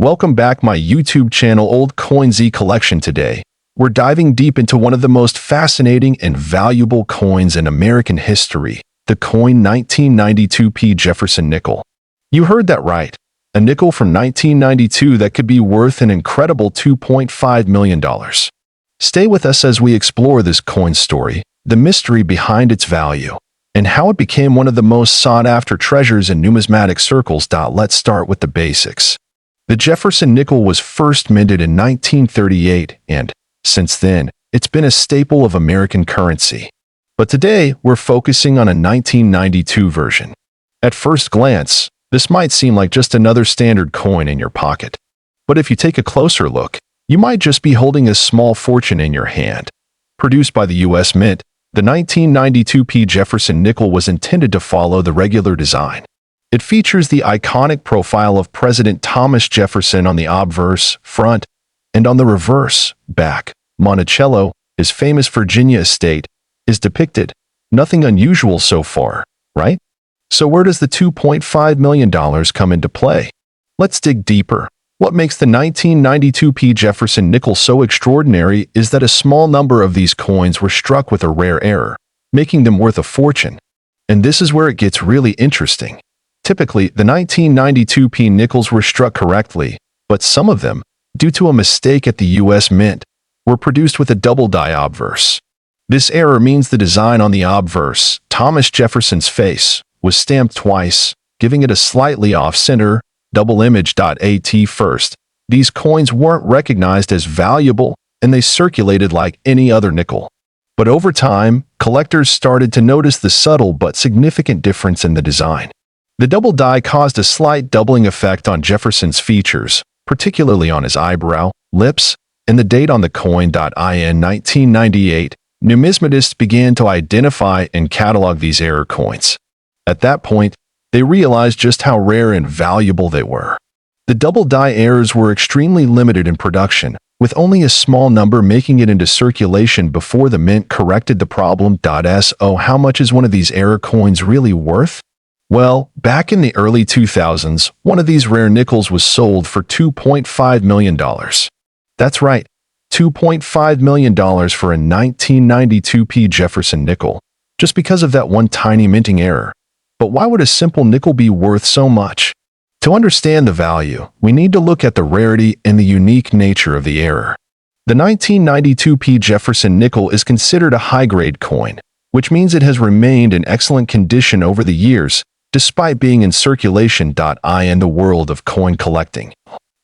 Welcome back my YouTube channel Old Coin Zee Collection. Today, we're diving deep into one of the most fascinating and valuable coins in American history, the coin 1992 P Jefferson Nickel. You heard that right, a nickel from 1992 that could be worth an incredible $2.5 million. Stay with us as we explore this coin's story, the mystery behind its value, and how it became one of the most sought-after treasures in numismatic circles. Let's start with the basics. The Jefferson nickel was first minted in 1938, and, since then, it's been a staple of American currency. But today, we're focusing on a 1992 version. At first glance, this might seem like just another standard coin in your pocket. But if you take a closer look, you might just be holding a small fortune in your hand. Produced by the U.S. Mint, the 1992 P Jefferson Nickel was intended to follow the regular design. It features the iconic profile of President Thomas Jefferson on the obverse, front, and on the reverse, back. Monticello, his famous Virginia estate, is depicted. Nothing unusual so far, right? So where does the $2.5 million come into play? Let's dig deeper. What makes the 1992 P Jefferson Nickel so extraordinary is that a small number of these coins were struck with a rare error, making them worth a fortune. And this is where it gets really interesting. Typically, the 1992 P nickels were struck correctly, but some of them, due to a mistake at the U.S. Mint, were produced with a double die obverse. This error means the design on the obverse, Thomas Jefferson's face, was stamped twice, giving it a slightly off-center, double image. At first, these coins weren't recognized as valuable, and they circulated like any other nickel. But over time, collectors started to notice the subtle but significant difference in the design. The double die caused a slight doubling effect on Jefferson's features, particularly on his eyebrow, lips, and the date on the coin. In 1998, numismatists began to identify and catalog these error coins. At that point, they realized just how rare and valuable they were. The double die errors were extremely limited in production, with only a small number making it into circulation before the mint corrected the problem. So how much is one of these error coins really worth? Well, back in the early 2000s, one of these rare nickels was sold for $2.5 million. That's right, $2.5 million for a 1992 P Jefferson nickel, just because of that one tiny minting error. But why would a simple nickel be worth so much? To understand the value, we need to look at the rarity and the unique nature of the error. The 1992 P Jefferson Nickel is considered a high-grade coin, which means it has remained in excellent condition over the years, despite being in circulation. In the world of coin collecting,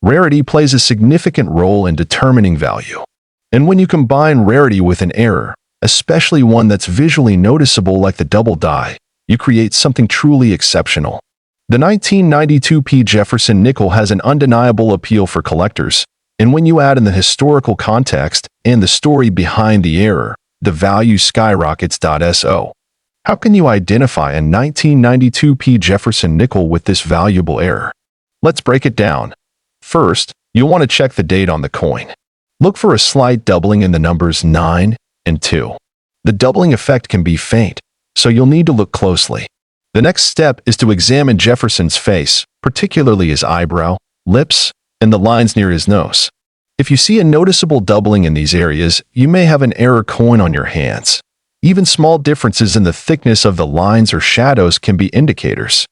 rarity plays a significant role in determining value. And when you combine rarity with an error, especially one that's visually noticeable like the double die, you create something truly exceptional. The 1992 P Jefferson Nickel has an undeniable appeal for collectors, and when you add in the historical context and the story behind the error, the value skyrockets. So, how can you identify a 1992 P Jefferson Nickel with this valuable error? Let's break it down. First, you'll want to check the date on the coin. Look for a slight doubling in the numbers 9 and 2. The doubling effect can be faint, so you'll need to look closely. The next step is to examine Jefferson's face, particularly his eyebrow, lips, and the lines near his nose. If you see a noticeable doubling in these areas, you may have an error coin on your hands. Even small differences in the thickness of the lines or shadows can be indicators.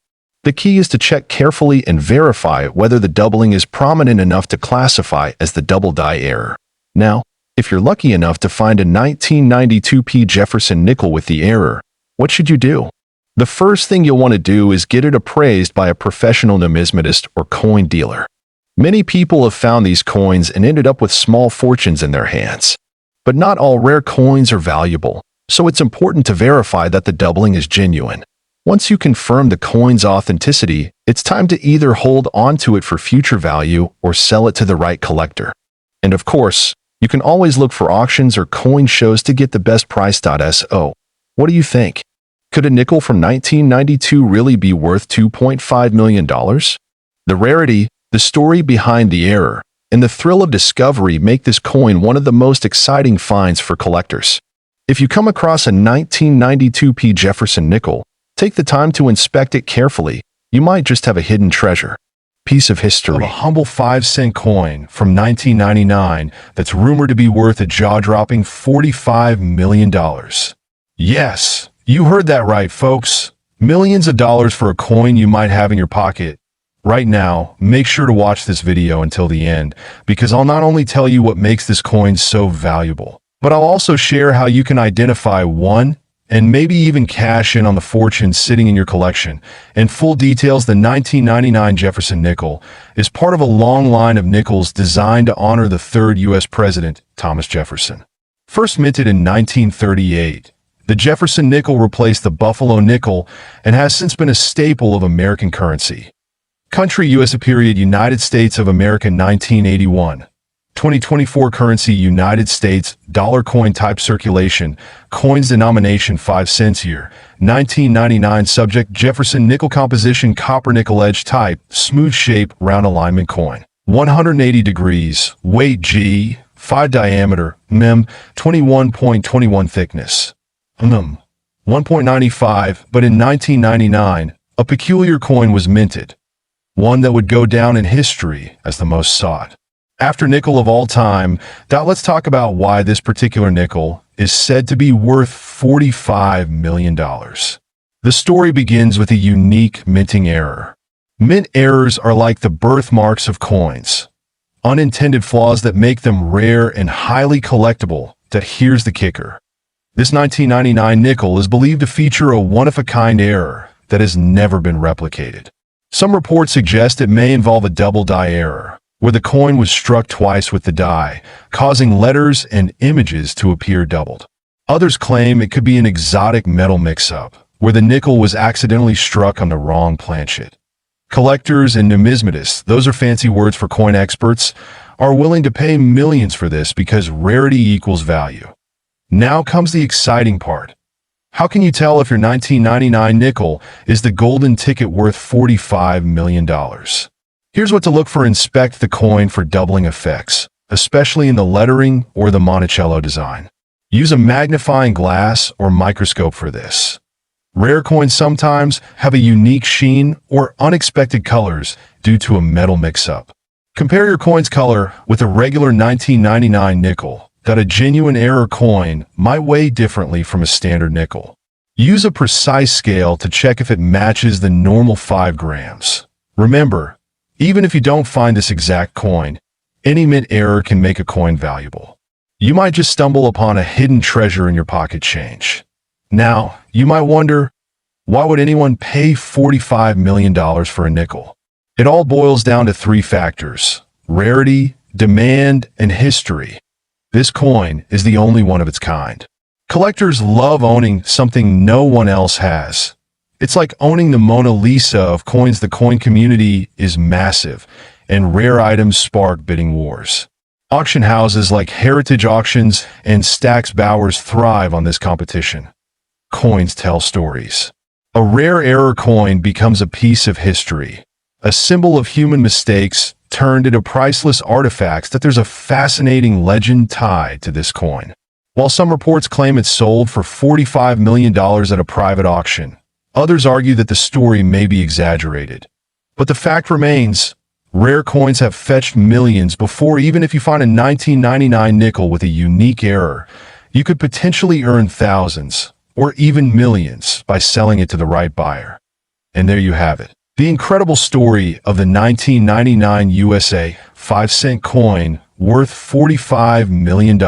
The key is to check carefully and verify whether the doubling is prominent enough to classify as the double die error. Now, if you're lucky enough to find a 1992 P Jefferson Nickel with the error, what should you do? The first thing you'll want to do is get it appraised by a professional numismatist or coin dealer. Many people have found these coins and ended up with small fortunes in their hands. But not all rare coins are valuable, so it's important to verify that the doubling is genuine. Once you confirm the coin's authenticity, it's time to either hold on to it for future value or sell it to the right collector. And of course, you can always look for auctions or coin shows to get the best price. So, what do you think? Could a nickel from 1992 really be worth $2.5 million? The rarity, the story behind the error, and the thrill of discovery make this coin one of the most exciting finds for collectors. If you come across a 1992 P Jefferson Nickel, take the time to inspect it carefully. You might just have a hidden treasure. piece of history. A humble 5-cent coin from 1999 that's rumored to be worth a jaw-dropping $45 million. Yes, you heard that right, folks. Millions of dollars for a coin you might have in your pocket. Right now, make sure to watch this video until the end, because I'll not only tell you what makes this coin so valuable, but I'll also share how you can identify one and maybe even cash in on the fortune sitting in your collection. In full details, the 1999 Jefferson Nickel is part of a long line of nickels designed to honor the third U.S. President, Thomas Jefferson. First minted in 1938, the Jefferson Nickel replaced the Buffalo nickel and has since been a staple of American currency. Country U.S. period United States of America 1981. 2024 currency United States dollar coin type circulation, coins denomination 5 cents year. 1999 subject Jefferson nickel composition copper nickel edge type, smooth shape, round alignment coin. 180 degrees, weight G, 5 diameter, 21.21 thickness. 1.95, but in 1999, a peculiar coin was minted. One that would go down in history as the most sought after nickel of all time. Let's talk about why this particular nickel is said to be worth $45 million. The story begins with a unique minting error. Mint errors are like the birthmarks of coins, unintended flaws that make them rare and highly collectible. Here's the kicker. This 1999 nickel is believed to feature a one-of-a-kind error that has never been replicated. Some reports suggest it may involve a double die error, where the coin was struck twice with the die, causing letters and images to appear doubled. Others claim it could be an exotic metal mix-up, where the nickel was accidentally struck on the wrong planchet. Collectors and numismatists, those are fancy words for coin experts, are willing to pay millions for this because rarity equals value. Now comes the exciting part. How can you tell if your 1999 nickel is the golden ticket worth $45 million? Here's what to look for. Inspect the coin for doubling effects, especially in the lettering or the Monticello design. Use a magnifying glass or microscope for this. Rare coins sometimes have a unique sheen or unexpected colors due to a metal mix-up. Compare your coin's color with a regular 1999 nickel. A genuine error coin might weigh differently from a standard nickel. Use a precise scale to check if it matches the normal 5 grams. Remember, even if you don't find this exact coin, any mint error can make a coin valuable. You might just stumble upon a hidden treasure in your pocket change. Now, you might wonder, why would anyone pay $45 million for a nickel? It all boils down to 3 factors: rarity, demand, and history. This coin is the only one of its kind. Collectors love owning something no one else has. It's like owning the Mona Lisa of coins. The coin community is massive, and rare items spark bidding wars. Auction houses like Heritage Auctions and Stack's Bowers thrive on this competition. Coins tell stories. A rare error coin becomes a piece of history, a symbol of human mistakes turned into priceless artifacts. There's a fascinating legend tied to this coin. While some reports claim it sold for $45 million at a private auction, others argue that the story may be exaggerated. But the fact remains, rare coins have fetched millions before. Even if you find a 1999 nickel with a unique error, you could potentially earn thousands or even millions by selling it to the right buyer. And there you have it. The incredible story of the 1999 USA 5-cent coin worth $45 million.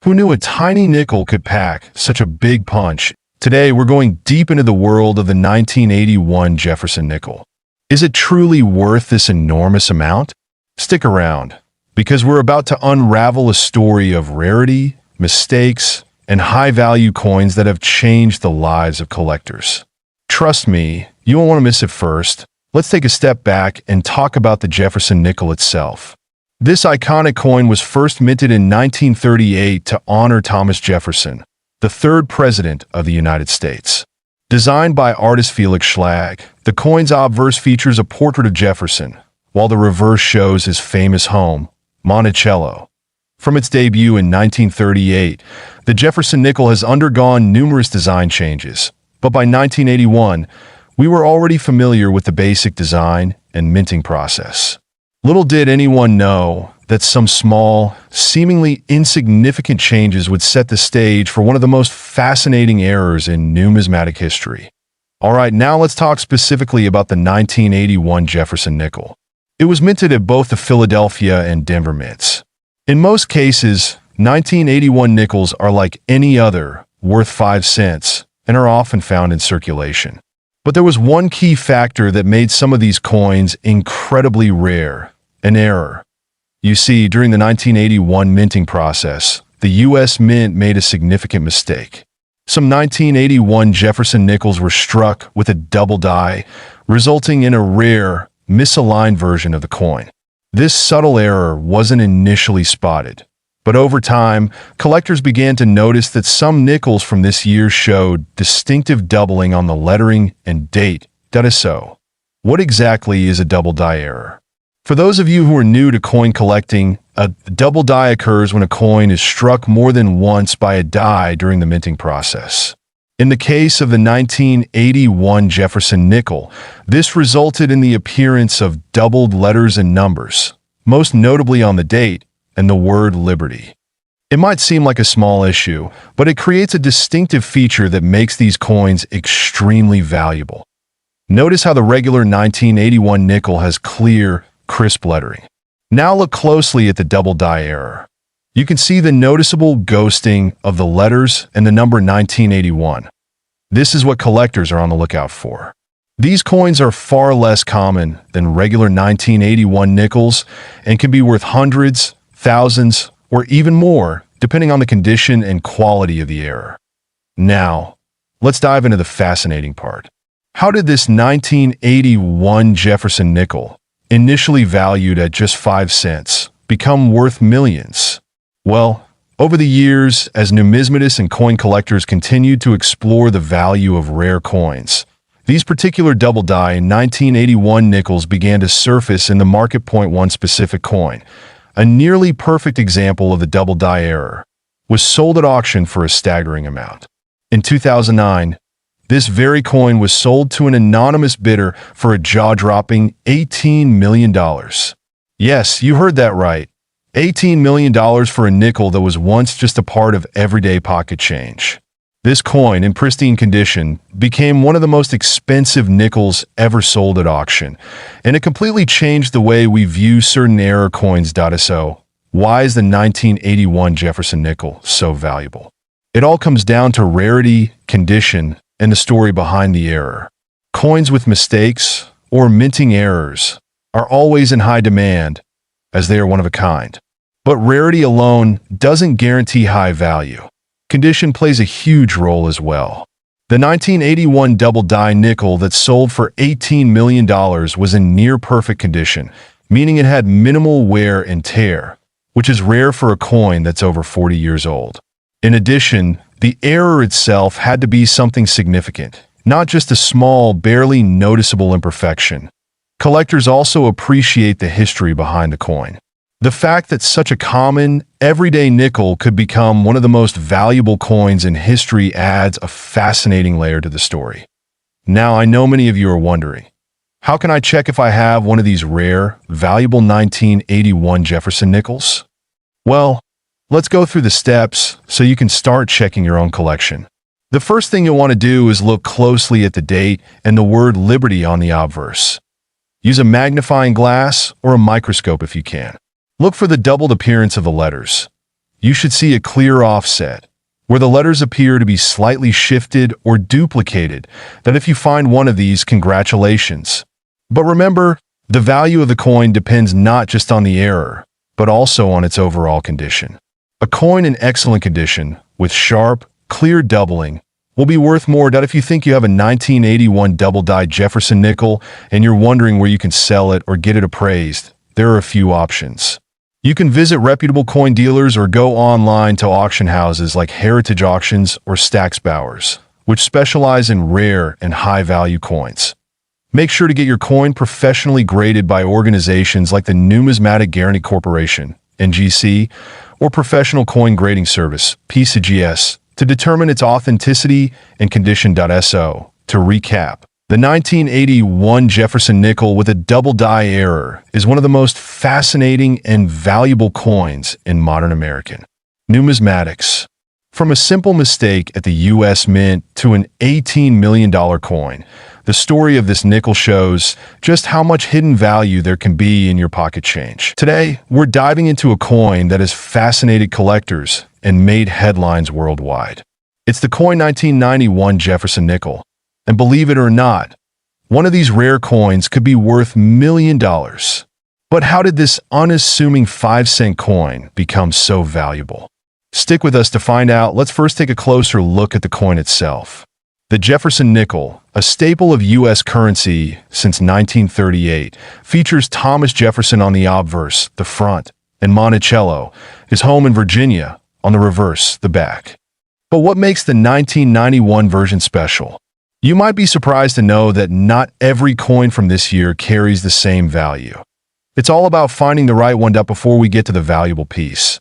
Who knew a tiny nickel could pack such a big punch? Today, we're going deep into the world of the 1981 Jefferson Nickel. Is it truly worth this enormous amount? Stick around, because we're about to unravel a story of rarity, mistakes, and high-value coins that have changed the lives of collectors. Trust me, you won't want to miss it. First, let's take a step back and talk about the Jefferson Nickel itself. This iconic coin was first minted in 1938 to honor Thomas Jefferson, the third president of the United States. Designed by artist Felix Schlag, the coin's obverse features a portrait of Jefferson, while the reverse shows his famous home, Monticello. From its debut in 1938, the Jefferson Nickel has undergone numerous design changes, but by 1981, we were already familiar with the basic design and minting process. Little did anyone know that some small, seemingly insignificant changes would set the stage for one of the most fascinating eras in numismatic history. Alright, now let's talk specifically about the 1981 Jefferson Nickel. It was minted at both the Philadelphia and Denver mints. In most cases, 1981 nickels are like any other, worth 5 cents, and are often found in circulation. But there was one key factor that made some of these coins incredibly rare: an error. You see, during the 1981 minting process, the U.S. Mint made a significant mistake. Some 1981 Jefferson nickels were struck with a double die, resulting in a rare, misaligned version of the coin. This subtle error wasn't initially spotted, but over time, collectors began to notice that some nickels from this year showed distinctive doubling on the lettering and date. So, what exactly is a double die error? For those of you who are new to coin collecting, a double die occurs when a coin is struck more than once by a die during the minting process. In the case of the 1981 Jefferson Nickel, this resulted in the appearance of doubled letters and numbers, most notably on the date and the word Liberty. It might seem like a small issue, but it creates a distinctive feature that makes these coins extremely valuable. Notice how the regular 1981 nickel has clear, crisp lettering. Now look closely at the double die error. You can see the noticeable ghosting of the letters and the number 1981. This is what collectors are on the lookout for. These coins are far less common than regular 1981 nickels and can be worth hundreds, thousands, or even more, depending on the condition and quality of the error. Now, let's dive into the fascinating part. How did this 1981 Jefferson Nickel, initially valued at just 5 cents, become worth millions? Well, over the years, as numismatists and coin collectors continued to explore the value of rare coins, these particular double die in 1981 nickels began to surface in the market. One specific coin, a nearly perfect example of the double die error, was sold at auction for a staggering amount. In 2009, this very coin was sold to an anonymous bidder for a jaw-dropping $18 million. Yes, you heard that right. $18 million for a nickel that was once just a part of everyday pocket change. This coin, in pristine condition, became one of the most expensive nickels ever sold at auction, and it completely changed the way we view certain error coins. So, why is the 1981 Jefferson Nickel so valuable? It all comes down to rarity, condition, and the story behind the error. Coins with mistakes or minting errors are always in high demand, as they are one of a kind. But rarity alone doesn't guarantee high value. Condition plays a huge role as well. The 1981 double die nickel that sold for $18 million was in near perfect condition, meaning it had minimal wear and tear, which is rare for a coin that's over 40 years old. In addition, the error itself had to be something significant, not just a small, barely noticeable imperfection. Collectors also appreciate the history behind the coin. The fact that such a common, everyday nickel could become one of the most valuable coins in history adds a fascinating layer to the story. Now, I know many of you are wondering, how can I check if I have one of these rare, valuable 1981 Jefferson nickels? Well, let's go through the steps so you can start checking your own collection. The first thing you'll want to do is look closely at the date and the word Liberty on the obverse. Use a magnifying glass or a microscope if you can. Look for the doubled appearance of the letters. You should see a clear offset, where the letters appear to be slightly shifted or duplicated. That if you find one of these, congratulations. But remember, the value of the coin depends not just on the error, but also on its overall condition. A coin in excellent condition, with sharp, clear doubling, will be worth more. If you think you have a 1981 double die Jefferson Nickel and you're wondering where you can sell it or get it appraised, there are a few options. You can visit reputable coin dealers or go online to auction houses like Heritage Auctions or Stack's Bowers, which specialize in rare and high-value coins. Make sure to get your coin professionally graded by organizations like the Numismatic Guarantee Corporation, NGC, or Professional Coin Grading Service, PCGS, to determine its authenticity and condition. So, to recap, The 1981 Jefferson nickel with a double die error is one of the most fascinating and valuable coins in modern American numismatics. From a simple mistake at the U.S. Mint to an $18 million coin, the story of this nickel shows just how much hidden value there can be in your pocket change. Today, we're diving into a coin that has fascinated collectors and made headlines worldwide. It's the coin 1991 Jefferson Nickel. And believe it or not, one of these rare coins could be worth $1 million. But how did this unassuming 5-cent coin become so valuable? Stick with us to find out. Let's first take a closer look at the coin itself. The Jefferson Nickel, a staple of U.S. currency since 1938, features Thomas Jefferson on the obverse, the front, and Monticello, his home in Virginia, on the reverse, the back. But what makes the 1991 version special? You might be surprised to know that not every coin from this year carries the same value. It's all about finding the right one. Before we get to the valuable piece,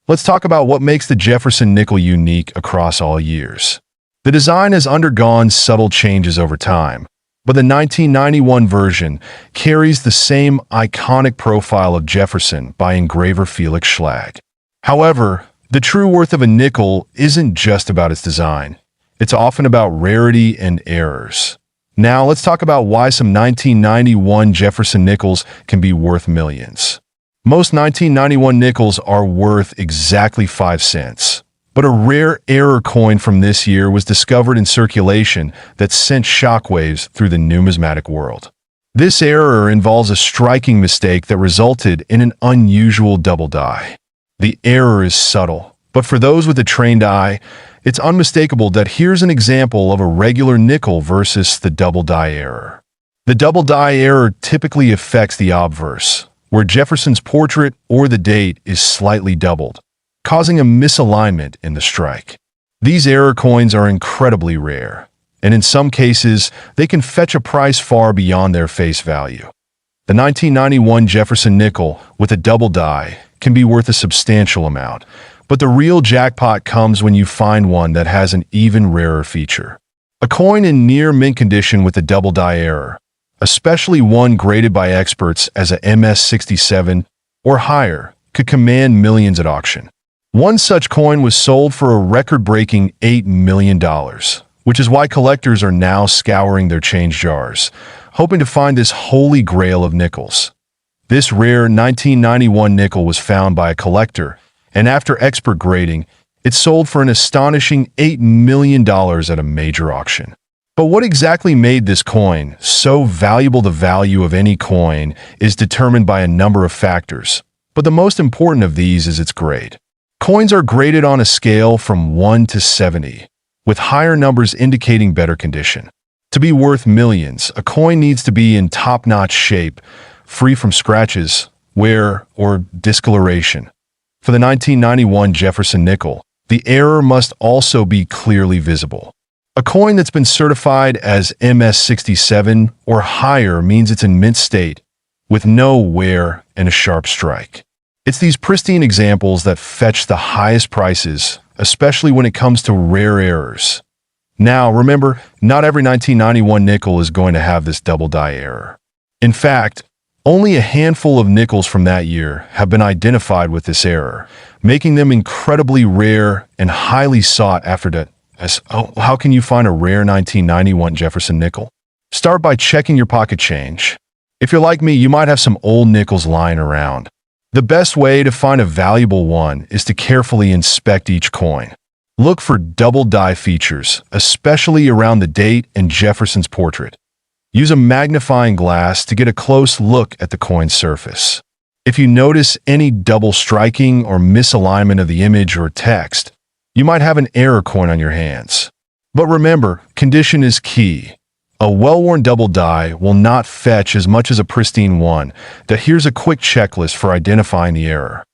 let's talk about what makes the Jefferson Nickel unique across all years. The design has undergone subtle changes over time, but the 1991 version carries the same iconic profile of Jefferson by engraver Felix Schlag. However, the true worth of a nickel isn't just about its design. It's often about rarity and errors. Now, let's talk about why some 1991 Jefferson nickels can be worth millions. Most 1991 nickels are worth exactly 5 cents. But a rare error coin from this year was discovered in circulation that sent shockwaves through the numismatic world. This error involves a striking mistake that resulted in an unusual double die. The error is subtle, but for those with a trained eye, it's unmistakable. That here's an example of a regular nickel versus the double die error. The double die error typically affects the obverse, where Jefferson's portrait or the date is slightly doubled, causing a misalignment in the strike. These error coins are incredibly rare, and in some cases, they can fetch a price far beyond their face value. The 1991 Jefferson Nickel with a double die can be worth a substantial amount, but the real jackpot comes when you find one that has an even rarer feature. A coin in near mint condition with a double die error, especially one graded by experts as a MS-67 or higher, could command millions at auction. One such coin was sold for a record-breaking $8 million, which is why collectors are now scouring their change jars, hoping to find this holy grail of nickels. This rare 1991 nickel was found by a collector, and after expert grading, it sold for an astonishing $8 million at a major auction. But what exactly made this coin so valuable? The value of any coin is determined by a number of factors, but the most important of these is its grade. Coins are graded on a scale from 1 to 70, with higher numbers indicating better condition. To be worth millions, a coin needs to be in top-notch shape, free from scratches, wear, or discoloration. For the 1991 Jefferson Nickel, the error must also be clearly visible. A coin that's been certified as MS-67 or higher means it's in mint state, with no wear and a sharp strike. It's these pristine examples that fetch the highest prices, especially when it comes to rare errors. Now, remember, not every 1991 nickel is going to have this double die error. In fact, only a handful of nickels from that year have been identified with this error, making them incredibly rare and highly sought after. How can you find a rare 1991 Jefferson nickel? Start by checking your pocket change. If you're like me, you might have some old nickels lying around. The best way to find a valuable one is to carefully inspect each coin. Look for double die features, especially around the date and Jefferson's portrait. Use a magnifying glass to get a close look at the coin's surface. If you notice any double striking or misalignment of the image or text, you might have an error coin on your hands. But remember, condition is key. A well-worn double die will not fetch as much as a pristine one. Here's a quick checklist for identifying the error.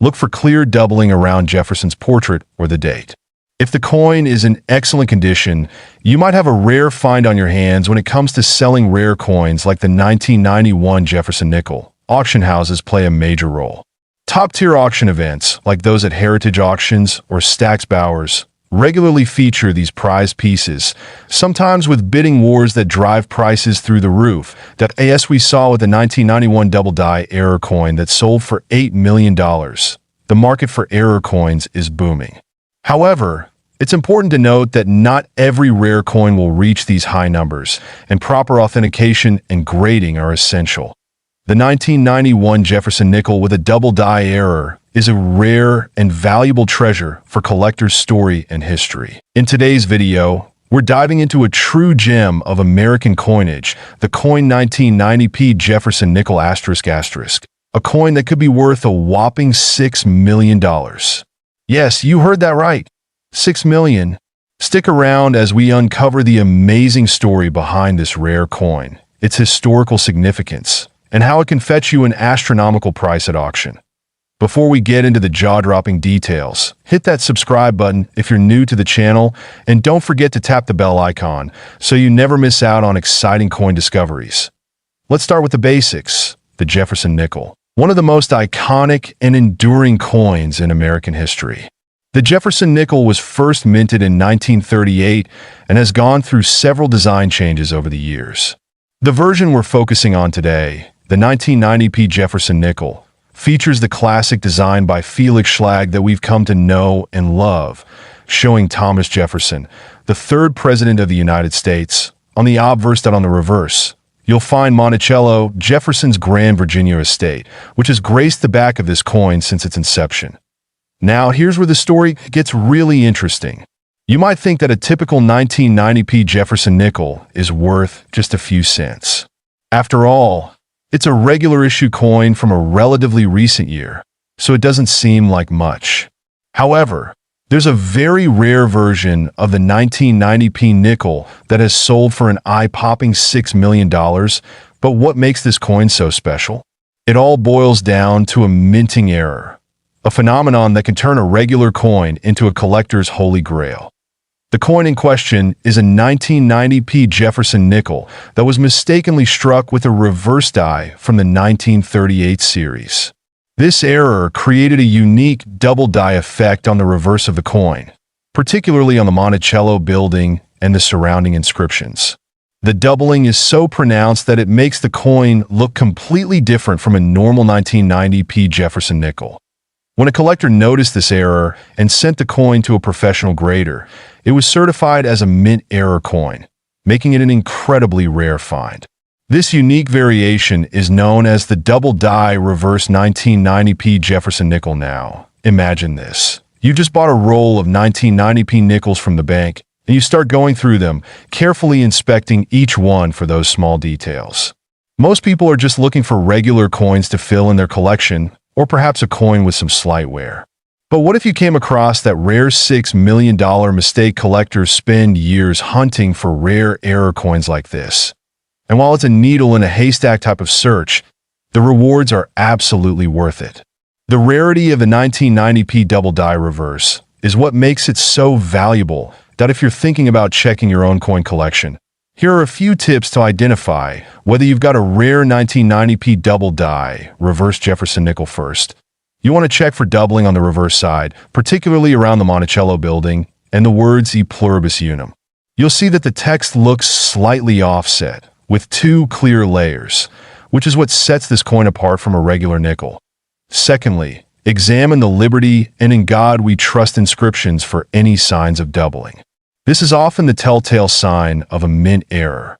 Look for clear doubling around Jefferson's portrait or the date. If the coin is in excellent condition, you might have a rare find on your hands. When it comes to selling rare coins like the 1991 Jefferson Nickel, auction houses play a major role. Top-tier auction events, like those at Heritage Auctions or Stack's Bowers, regularly feature these prized pieces, sometimes with bidding wars that drive prices through the roof, that as we saw with the 1991 double die error coin that sold for $8 million. The market for error coins is booming. However, it's important to note that not every rare coin will reach these high numbers, and proper authentication and grading are essential. The 1991 Jefferson Nickel with a double die error is a rare and valuable treasure for collectors' story and history. In today's video, we're diving into a true gem of American coinage, the coin 1990 P Jefferson Nickel ***, a coin that could be worth a whopping $6 million. Yes, you heard that right. $6 million. Stick around as we uncover the amazing story behind this rare coin, its historical significance, and how it can fetch you an astronomical price at auction. Before we get into the jaw-dropping details, hit that subscribe button if you're new to the channel, and don't forget to tap the bell icon so you never miss out on exciting coin discoveries. Let's start with the basics, the Jefferson Nickel, one of the most iconic and enduring coins in American history. The Jefferson Nickel was first minted in 1938 and has gone through several design changes over the years. The version we're focusing on today, the 1990 P Jefferson Nickel, features the classic design by Felix Schlag that we've come to know and love, showing Thomas Jefferson, the third president of the United States, on the obverse that on the reverse. You'll find Monticello, Jefferson's Grand Virginia estate, which has graced the back of this coin since its inception. Now, here's where the story gets really interesting. You might think that a typical 1990 P Jefferson Nickel is worth just a few cents. After all, it's a regular issue coin from a relatively recent year, so it doesn't seem like much. However, there's a very rare version of the 1990 P nickel that has sold for an eye-popping $6 million, but what makes this coin so special? It all boils down to a minting error, a phenomenon that can turn a regular coin into a collector's holy grail. The coin in question is a 1990 P Jefferson Nickel that was mistakenly struck with a reverse die from the 1938 series. This error created a unique double die effect on the reverse of the coin, particularly on the Monticello building and the surrounding inscriptions. The doubling is so pronounced that it makes the coin look completely different from a normal 1990 P Jefferson Nickel. When a collector noticed this error and sent the coin to a professional grader, it was certified as a mint error coin, making it an incredibly rare find. This unique variation is known as the double die reverse 1990 P Jefferson Nickel. Now, imagine this. You just bought a roll of 1990 P nickels from the bank, and you start going through them, carefully inspecting each one for those small details. Most people are just looking for regular coins to fill in their collection, or perhaps a coin with some slight wear. But what if you came across that rare $6 million mistake? Collectors spend years hunting for rare error coins like this. And while it's a needle in a haystack type of search, the rewards are absolutely worth it. The rarity of the 1990 P double die reverse is what makes it so valuable that if you're thinking about checking your own coin collection, here are a few tips to identify whether you've got a rare 1990 P double die reverse Jefferson Nickel. First, you want to check for doubling on the reverse side, particularly around the Monticello building and the words E pluribus unum. You'll see that the text looks slightly offset, with two clear layers, which is what sets this coin apart from a regular nickel. Secondly, examine the Liberty and In God We Trust inscriptions for any signs of doubling. This is often the telltale sign of a mint error.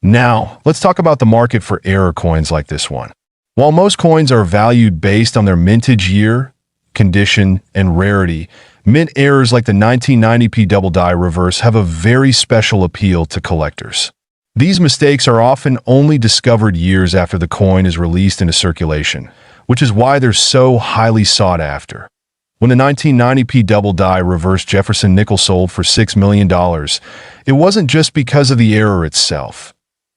Now, let's talk about the market for error coins like this one. While most coins are valued based on their mintage year, condition, and rarity, mint errors like the 1990 P double die reverse have a very special appeal to collectors. These mistakes are often only discovered years after the coin is released into circulation, which is why they're so highly sought after. When the 1990 P double die reverse Jefferson Nickel sold for $6 million, it wasn't just because of the error itself.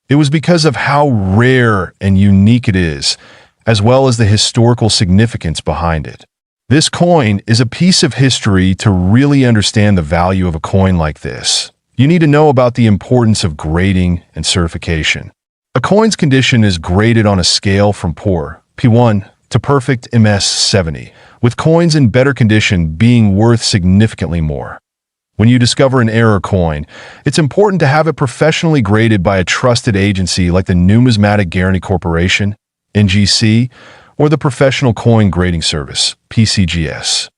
It was because of how rare and unique it is, as well as the historical significance behind it. This coin is a piece of history. To really understand the value of a coin like this, you need to know about the importance of grading and certification. A coin's condition is graded on a scale from poor, P1, to perfect, MS 70, with coins in better condition being worth significantly more. When you discover an error coin, it's important to have it professionally graded by a trusted agency like the Numismatic Guarantee Corporation, NGC, or the Professional Coin Grading Service, PCGS.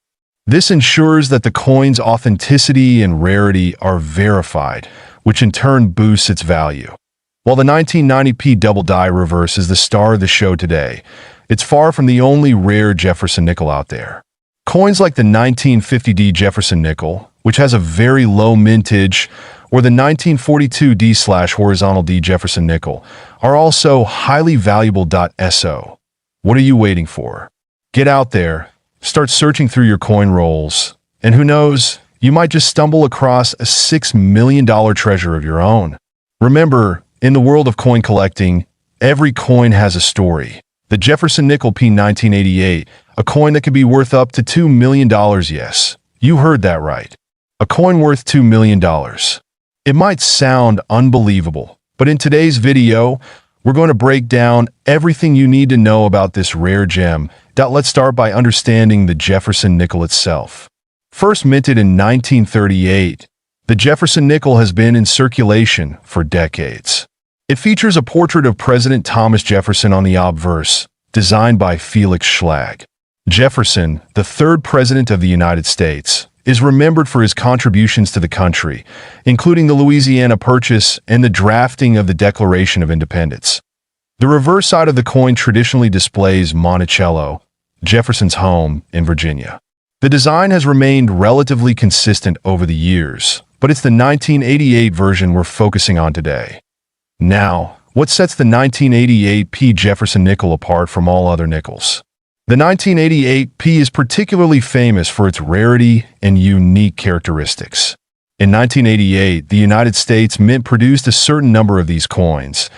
This ensures that the coin's authenticity and rarity are verified, which in turn boosts its value. While the 1990p double die reverse is the star of the show today, it's far from the only rare Jefferson nickel out there. Coins like the 1950D Jefferson Nickel, which has a very low mintage, or the 1942D/horizontal D Jefferson Nickel, are also highly valuable. So, what are you waiting for? Get out there, start searching through your coin rolls, and who knows, you might just stumble across a $6 million treasure of your own. Remember, in the world of coin collecting, every coin has a story. The Jefferson Nickel P 1988, a coin that could be worth up to $2 million. Yes, you heard that right. A coin worth $2 million. It might sound unbelievable, but in today's video, we're going to break down everything you need to know about this rare gem. Let's start by understanding the Jefferson Nickel itself. First minted in 1938, the Jefferson Nickel has been in circulation for decades. It features a portrait of President Thomas Jefferson on the obverse, designed by Felix Schlag. Jefferson, the third president of the United States, is remembered for his contributions to the country, including the Louisiana Purchase and the drafting of the Declaration of Independence. The reverse side of the coin traditionally displays Monticello, Jefferson's home in Virginia. The design has remained relatively consistent over the years, but it's the 1988 version we're focusing on today. Now, what sets the 1988 P Jefferson Nickel apart from all other nickels? The 1988 P is particularly famous for its rarity and unique characteristics. In 1988, the United States Mint produced a certain number of these coins,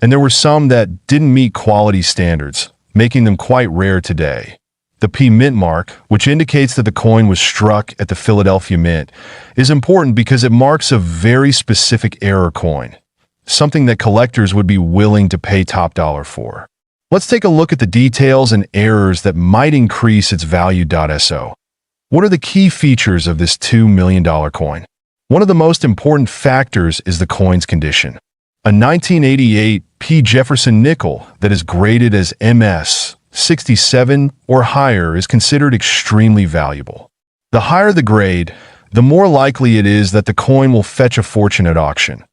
and there were some that didn't meet quality standards, making them quite rare today. The P Mint mark, which indicates that the coin was struck at the Philadelphia Mint, is important because it marks a very specific error coin, something that collectors would be willing to pay top dollar for. Let's take a look at the details and errors that might increase its value. So, what are the key features of this $2 million coin? One of the most important factors is the coin's condition. A 1988 P Jefferson Nickel that is graded as MS 67 or higher is considered extremely valuable. The higher the grade, the more likely it is that the coin will fetch a fortune at auction.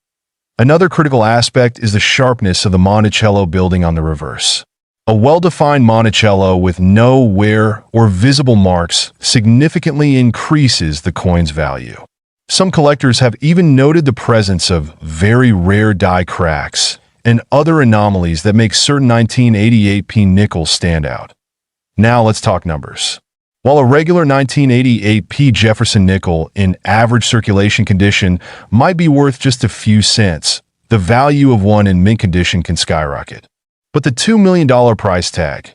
Another critical aspect is the sharpness of the Monticello building on the reverse. A well-defined Monticello with no wear or visible marks significantly increases the coin's value. Some collectors have even noted the presence of very rare die cracks and other anomalies that make certain 1988 P nickels stand out. Now let's talk numbers. While a regular 1988 P Jefferson Nickel in average circulation condition might be worth just a few cents, the value of one in mint condition can skyrocket. But the $2 million price tag.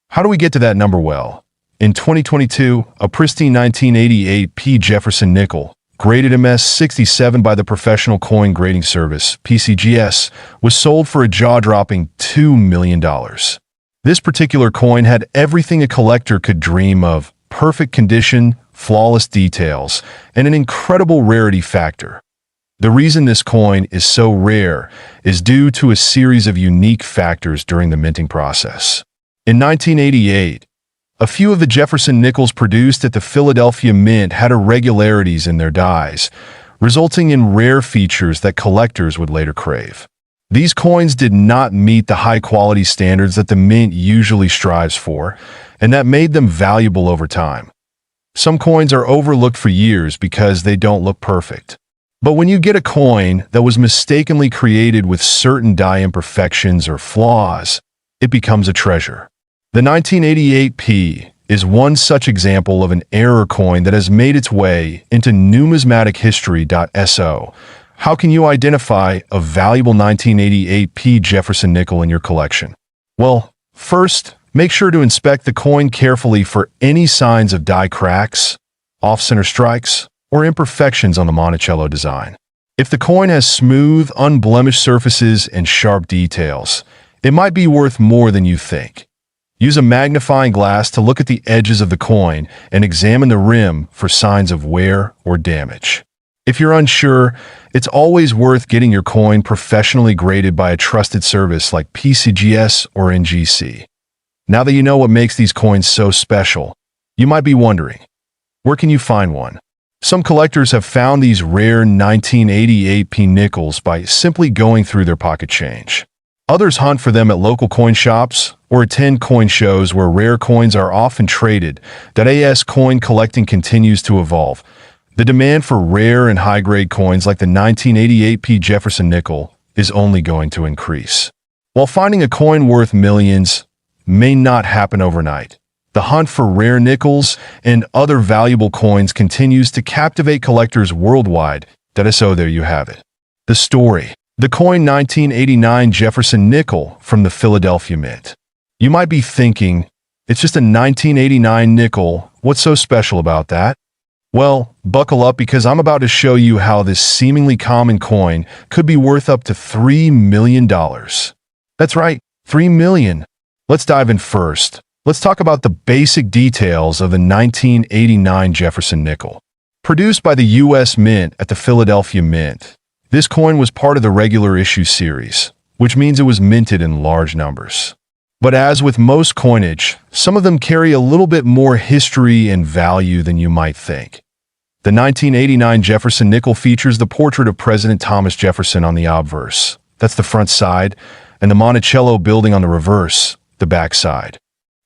How do we get to that number? Well, in 2022, a pristine 1988 P Jefferson Nickel, graded MS 67 by the Professional Coin Grading Service, PCGS, was sold for a jaw-dropping $2 million. This particular coin had everything a collector could dream of: perfect condition, flawless details, and an incredible rarity factor. The reason this coin is so rare is due to a series of unique factors during the minting process. In 1988, a few of the Jefferson Nickels produced at the Philadelphia Mint had irregularities in their dies, resulting in rare features that collectors would later crave. These coins did not meet the high-quality standards that the Mint usually strives for, and that made them valuable over time. Some coins are overlooked for years because they don't look perfect. But when you get a coin that was mistakenly created with certain die imperfections or flaws, it becomes a treasure. The 1988 P is one such example of an error coin that has made its way into numismatic history. So, how can you identify a valuable 1988 P Jefferson Nickel in your collection? Well, first, make sure to inspect the coin carefully for any signs of die cracks, off-center strikes, or imperfections on the Monticello design. If the coin has smooth, unblemished surfaces and sharp details, it might be worth more than you think. Use a magnifying glass to look at the edges of the coin and examine the rim for signs of wear or damage. If you're unsure, it's always worth getting your coin professionally graded by a trusted service like PCGS or NGC. Now that you know what makes these coins so special, you might be wondering, where can you find one? Some collectors have found these rare 1988 P nickels by simply going through their pocket change. Others hunt for them at local coin shops or attend coin shows where rare coins are often traded. As coin collecting continues to evolve, the demand for rare and high-grade coins like the 1988 P Jefferson Nickel is only going to increase. While finding a coin worth millions may not happen overnight, the hunt for rare nickels and other valuable coins continues to captivate collectors worldwide. So there you have it. The story. The coin 1989 Jefferson Nickel from the Philadelphia Mint. You might be thinking, it's just a 1989 nickel, what's so special about that? Well, buckle up because I'm about to show you how this seemingly common coin could be worth up to $3 million. That's right, $3 million. Let's dive in first. Let's talk about the basic details of the 1989 Jefferson Nickel. Produced by the U.S. Mint at the Philadelphia Mint, this coin was part of the regular issue series, which means it was minted in large numbers. But as with most coinage, some of them carry a little bit more history and value than you might think. The 1989 Jefferson Nickel features the portrait of President Thomas Jefferson on the obverse, that's the front side, and the Monticello building on the reverse, the back side.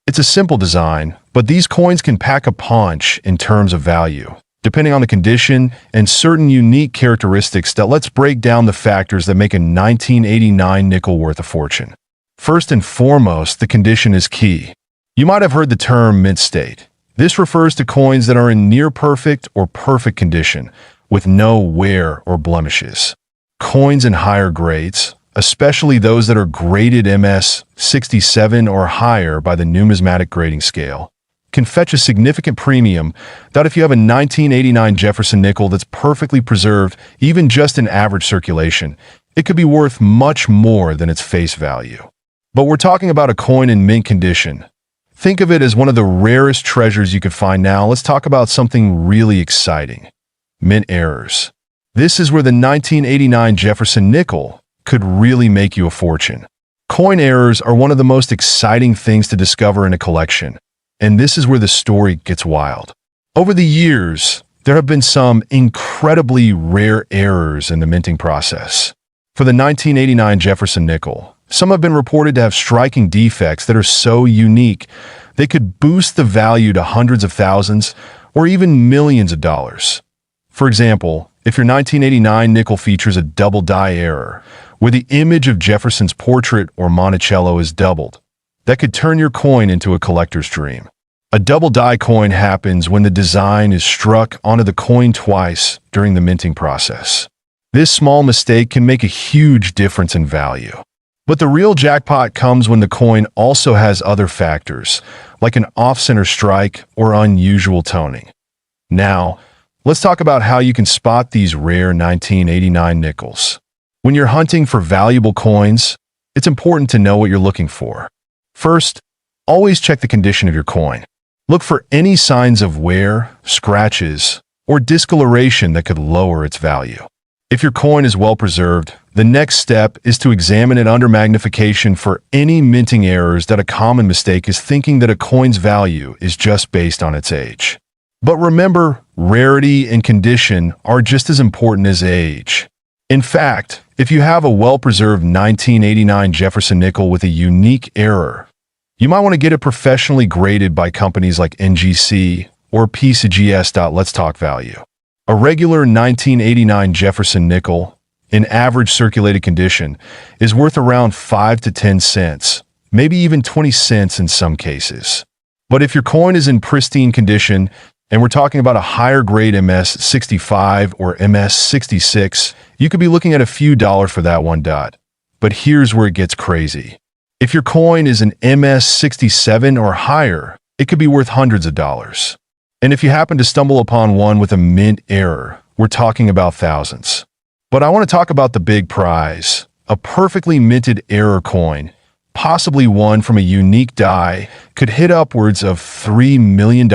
It's a simple design, but these coins can pack a punch in terms of value, depending on the condition and certain unique characteristics. Let's break down the factors that make a 1989 nickel worth a fortune. First and foremost, the condition is key. You might have heard the term mint state. This refers to coins that are in near perfect or perfect condition, with no wear or blemishes. Coins in higher grades, especially those that are graded MS 67 or higher by the Numismatic grading scale, can fetch a significant premium. That if you have a 1989 Jefferson Nickel that's perfectly preserved, even just in average circulation, it could be worth much more than its face value. But we're talking about a coin in mint condition. Think of it as one of the rarest treasures you could find. Now, let's talk about something really exciting. Mint errors. This is where the 1989 Jefferson Nickel could really make you a fortune. Coin errors are one of the most exciting things to discover in a collection, and this is where the story gets wild. Over the years, there have been some incredibly rare errors in the minting process. For the 1989 Jefferson Nickel, some have been reported to have striking defects that are so unique they could boost the value to hundreds of thousands or even millions of dollars. For example, if your 1989 nickel features a double die error, where the image of Jefferson's portrait or Monticello is doubled, that could turn your coin into a collector's dream. A double die coin happens when the design is struck onto the coin twice during the minting process. This small mistake can make a huge difference in value. But the real jackpot comes when the coin also has other factors, like an off-center strike or unusual toning. Now, let's talk about how you can spot these rare 1989 nickels. When you're hunting for valuable coins, it's important to know what you're looking for. First, always check the condition of your coin. Look for any signs of wear, scratches, or discoloration that could lower its value. If your coin is well preserved, the next step is to examine it under magnification for any minting errors. That a common mistake is thinking that a coin's value is just based on its age. But remember, rarity and condition are just as important as age. In fact, if you have a well-preserved 1989 Jefferson Nickel with a unique error, you might want to get it professionally graded by companies like NGC or PCGS. Let's talk value. A regular 1989 Jefferson Nickel, in average circulated condition, is worth around 5 to 10 cents, maybe even 20 cents in some cases. But if your coin is in pristine condition, and we're talking about a higher grade MS 65 or MS 66, you could be looking at a few dollars for that one. But here's where it gets crazy. If your coin is an MS 67 or higher, it could be worth hundreds of dollars. And if you happen to stumble upon one with a mint error, we're talking about thousands. But I want to talk about the big prize, a perfectly minted error coin, possibly one from a unique die, could hit upwards of $3 million.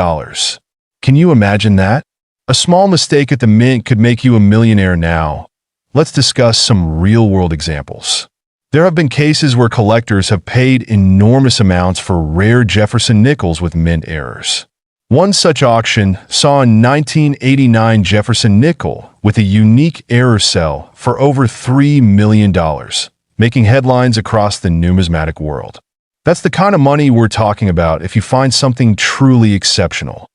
Can you imagine that? A small mistake at the mint could make you a millionaire now. Let's discuss some real-world examples. There have been cases where collectors have paid enormous amounts for rare Jefferson nickels with mint errors. One such auction saw a 1989 Jefferson nickel with a unique error sell for over $3 million, making headlines across the numismatic world. That's the kind of money we're talking about if you find something truly exceptional.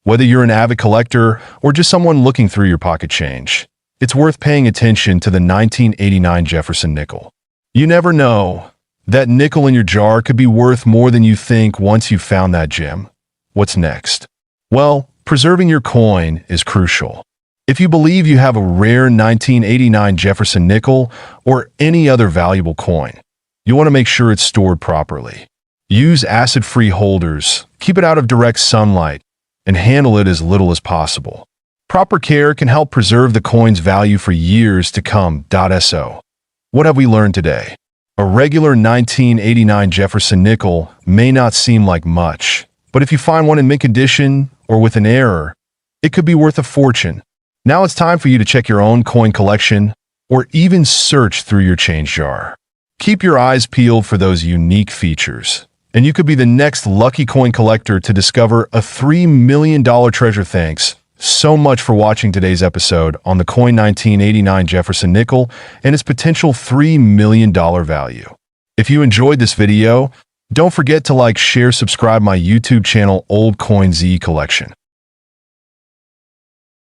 Whether you're an avid collector or just someone looking through your pocket change, it's worth paying attention to the 1989 Jefferson nickel. You never know. That nickel in your jar could be worth more than you think once you've found that gem. What's next? Well, preserving your coin is crucial. If you believe you have a rare 1989 Jefferson nickel or any other valuable coin, you want to make sure it's stored properly. Use acid-free holders, keep it out of direct sunlight, and handle it as little as possible. Proper care can help preserve the coin's value for years to come. So, what have we learned today? A regular 1989 Jefferson nickel may not seem like much, but if you find one in mint condition or with an error, it could be worth a fortune. Now it's time for you to check your own coin collection or even search through your change jar. Keep your eyes peeled for those unique features, and you could be the next lucky coin collector to discover a $3 million treasure. Thanks so much for watching today's episode on the coin 1989 Jefferson nickel and its potential $3 million value. If you enjoyed this video, don't forget to like, share, subscribe my YouTube channel Old Coin Zee Collection.